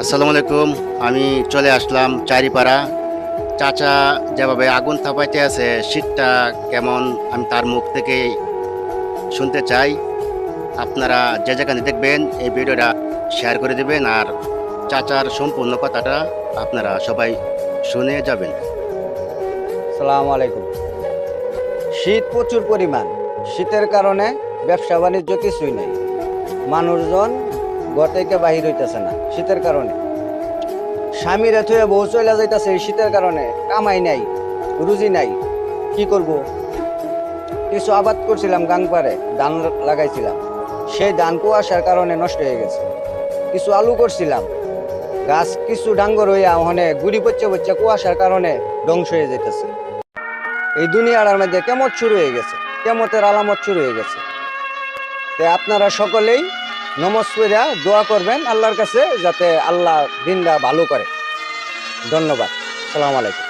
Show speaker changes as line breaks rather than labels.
আসসালামু আলাইকুম। আমি চলে আসলাম চারিপাড়া। চাচা যেভাবে আগুন তাপাইতে আছে, শীতটা কেমন আমি তার মুখ থেকেই শুনতে চাই। আপনারা যে যেখানে দেখবেন এই ভিডিওটা শেয়ার করে দেবেন আর চাচার সম্পূর্ণ কথাটা আপনারা সবাই শুনে যাবেন।
সালামু আলাইকুম। শীত প্রচুর পরিমাণ। শীতের কারণে ব্যবসা বাণিজ্য কিছুই নেই। মানুষজন ঘর থেকে বাহির হইতেছে না শীতের কারণে। স্বামীরা থুয়ে বউ চলে যাইতেছে এই শীতের কারণে। কামাই নাই, রুজি নাই, কি করব? কিছু আবাদ করছিলাম গাংপাড়ে, ধান লাগাইছিলাম, সেই ধান কুয়াশার কারণে নষ্ট হয়ে গেছে। কিছু আলু করছিলাম, গাছ কিছু ডাঙ্গর হইয়া ওখানে গুড়ি পচে পচে কুয়াশার কারণে ধ্বংস হয়ে যেতেছে। এই দুনিয়ার মধ্যে কেমত শুরু হয়ে গেছে, কেমতের আলামত শুরু হয়ে গেছে। আপনারা সকলেই নমাজ পড়া দোয়া করবেন আল্লাহর কাছে, যাতে আল্লাহ দিনটা ভালো করে। ধন্যবাদ। আসসালামু আলাইকুম।